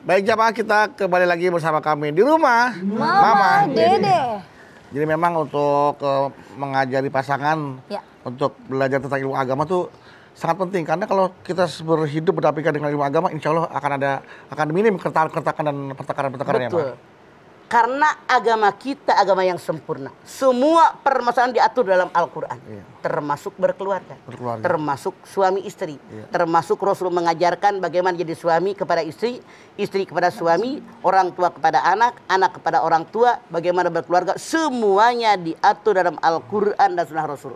Baik jamaah, kita kembali lagi bersama kami di rumah Mama Dede. Jadi memang untuk mengajari pasangan untuk belajar tentang ilmu agama tuh sangat penting, karena kalau kita berhidup berdampingan dengan ilmu agama, insya Allah akan minim keretakan dan pertengkaran ya, Betul. Karena agama kita agama yang sempurna. Semua permasalahan diatur dalam Al-Quran. Termasuk berkeluarga. Termasuk suami istri. Termasuk Rasul mengajarkan bagaimana jadi suami kepada istri, istri kepada suami, orang tua kepada anak, anak kepada orang tua, bagaimana berkeluarga. Semuanya diatur dalam Al-Quran dan Sunnah Rasul.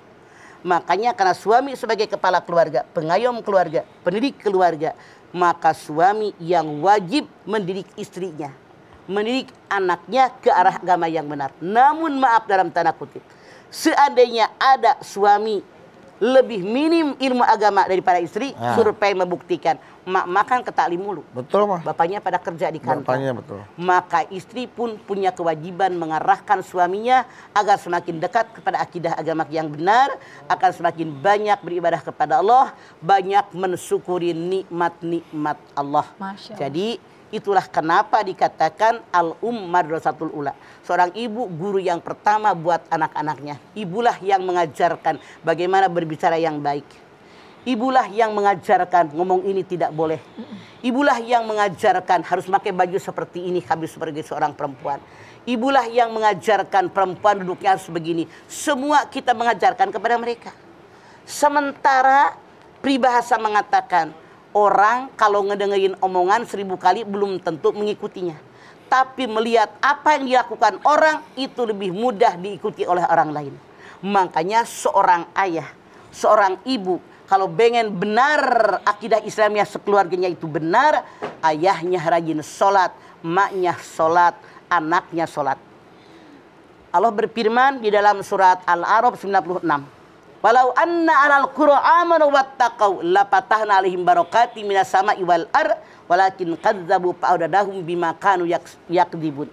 Makanya karena suami sebagai kepala keluarga, pengayom keluarga, pendidik keluarga, maka suami yang wajib mendidik istrinya, mendidik anaknya ke arah agama yang benar. Namun maaf dalam tanda kutip, seandainya ada suami lebih minim ilmu agama daripada istri, survei membuktikan mak makan ke taklim mulu. Betul mah. Bapaknya pada kerja di kantor. Bapaknya betul. Maka istri pun punya kewajiban mengarahkan suaminya agar semakin dekat kepada akidah agama yang benar, akan semakin banyak beribadah kepada Allah, banyak mensyukuri nikmat-nikmat Allah. Jadi itulah kenapa dikatakan madrasatul ula. Seorang ibu guru yang pertama buat anak-anaknya. Ibulah yang mengajarkan bagaimana berbicara yang baik. Ibulah yang mengajarkan ngomong ini tidak boleh. Ibulah yang mengajarkan harus pakai baju seperti ini habis sebagai seorang perempuan. Ibulah yang mengajarkan perempuan duduknya harus begini. Semua kita mengajarkan kepada mereka. Sementara peribahasa mengatakan, orang kalau ngedengerin omongan 1000 kali belum tentu mengikutinya. Tapi melihat apa yang dilakukan orang itu lebih mudah diikuti oleh orang lain. Makanya seorang ayah, seorang ibu, kalau pengen benar akidah Islamnya sekeluarganya itu benar, ayahnya rajin sholat, maknya sholat, anaknya sholat. Allah berfirman di dalam surat Al-A'raf 96. Walau anna alal qura amanu wattaqau la fatahna alaihim barakati minas sama'i wal ar walakin kadzabu fa'adadahum bima kanu yakdzibun.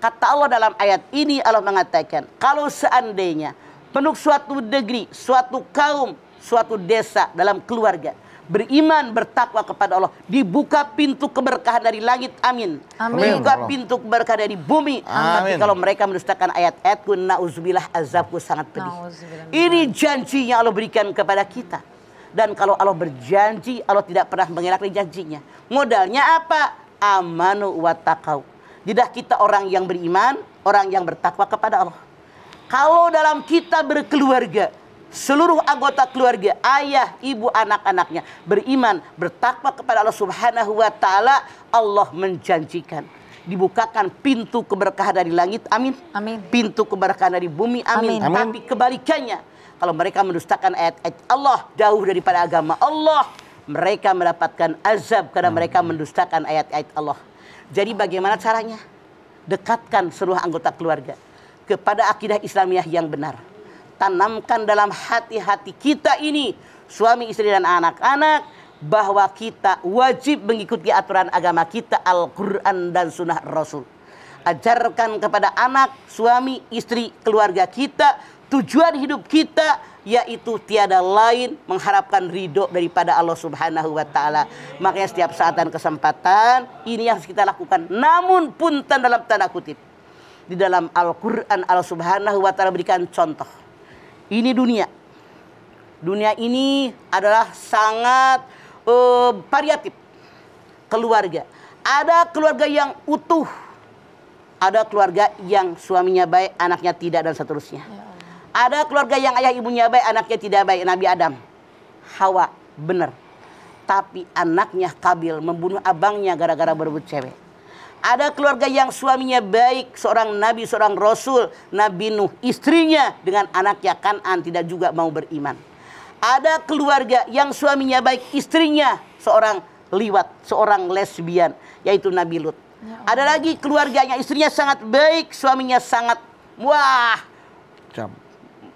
Kata Allah dalam ayat ini, Allah mengatakan, kalau seandainya penduduk suatu negeri, suatu kaum, suatu desa dalam keluarga beriman, bertakwa kepada Allah, dibuka pintu keberkahan dari langit, amin. Dibuka pintu keberkahan dari bumi. Tapi kalau mereka mendustakan ayat-ayatku, na'udzubillah, azabku sangat pedih. Ini janji yang Allah berikan kepada kita. Dan kalau Allah berjanji, Allah tidak pernah mengingkari janjinya. Modalnya apa? Amanu wa taqau. Lidah kita orang yang beriman, orang yang bertakwa kepada Allah. Kalau dalam kita berkeluarga, seluruh anggota keluarga, ayah, ibu, anak-anaknya beriman, bertakwa kepada Allah Subhanahu wa taala, Allah menjanjikan dibukakan pintu keberkahan dari langit, amin. Pintu keberkahan dari bumi, amin. Tapi kebalikannya, kalau mereka mendustakan ayat-ayat Allah, jauh daripada agama Allah, mereka mendapatkan azab karena mereka mendustakan ayat-ayat Allah. Jadi bagaimana caranya? Dekatkan seluruh anggota keluarga kepada akidah Islamiyah yang benar. Tanamkan dalam hati-hati kita ini, suami, istri, dan anak-anak, bahwa kita wajib mengikuti aturan agama kita, Al-Quran dan Sunnah Rasul. Ajarkan kepada anak, suami, istri, keluarga kita, tujuan hidup kita yaitu tiada lain mengharapkan ridho daripada Allah Subhanahu wa taala. Makanya setiap saat dan kesempatan ini yang harus kita lakukan. Namun punten dalam tanda kutip, di dalam Al-Quran Allah Subhanahu wa taala berikan contoh. Ini dunia. Dunia ini adalah sangat variatif. Keluarga. Ada keluarga yang utuh. Ada keluarga yang suaminya baik, anaknya tidak, dan seterusnya. Ada keluarga yang ayah ibunya baik, anaknya tidak baik. Nabi Adam, Hawa, benar. Tapi anaknya Kabil membunuh abangnya gara-gara berebut cewek. Ada keluarga yang suaminya baik, seorang nabi, seorang rasul, Nabi Nuh, istrinya dengan anaknya Kan'an tidak juga mau beriman. Ada keluarga yang suaminya baik, istrinya seorang liwat, seorang lesbian, yaitu Nabi Lut. Ada lagi keluarganya, istrinya sangat baik, suaminya sangat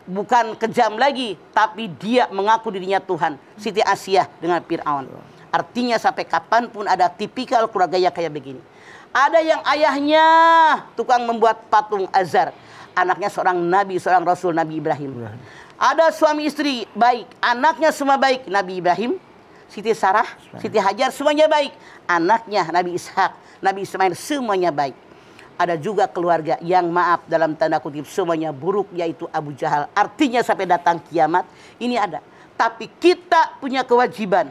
bukan kejam lagi, tapi dia mengaku dirinya Tuhan. Siti Asyah dengan Fir'aun. Artinya sampai kapanpun ada tipikal keluarga yang kayak begini. Ada yang ayahnya tukang membuat patung azar. Anaknya seorang nabi, seorang rasul, Nabi Ibrahim. Ada suami istri baik, anaknya semua baik, Nabi Ibrahim. Siti Sarah, Siti Hajar, semuanya baik. Anaknya Nabi Ishak, Nabi Ismail, semuanya baik. Ada juga keluarga yang maaf dalam tanda kutip semuanya buruk, yaitu Abu Jahal. Artinya sampai datang kiamat ini ada. Tapi kita punya kewajiban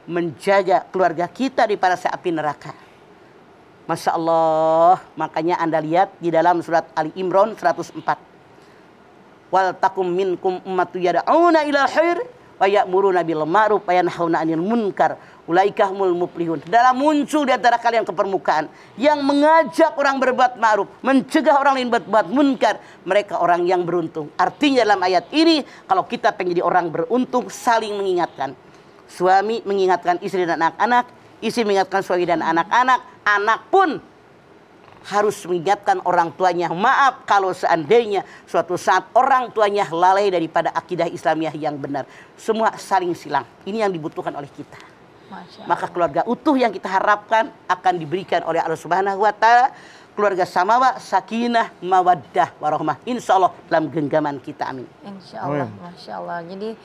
menjaga keluarga kita di para api neraka. Masya Allah, makanya Anda lihat di dalam surat Ali Imran 104. Wal takum minkum ummatu yad'una ilal khair wa ya'muruna bil ma'ruf wa yanhauna 'anil munkar. Ulaika humul muflihun. Dalam muncul di antara kalian ke permukaan yang mengajak orang berbuat ma'ruf, mencegah orang lain berbuat munkar, mereka orang yang beruntung. Artinya dalam ayat ini, kalau kita pengen jadi orang beruntung, saling mengingatkan. Suami mengingatkan istri dan anak-anak, istri mengingatkan suami dan anak-anak, anak pun harus mengingatkan orang tuanya. Maaf kalau seandainya suatu saat orang tuanya lalai daripada akidah Islamiah yang benar. Semua saling silang. Ini yang dibutuhkan oleh kita. Maka keluarga utuh yang kita harapkan akan diberikan oleh Allah Subhanahu wa taala. Keluarga samawa, sakinah, mawaddah, warahmah. Insya Allah dalam genggaman kita, amin. Insya Allah, Masya Allah. Jadi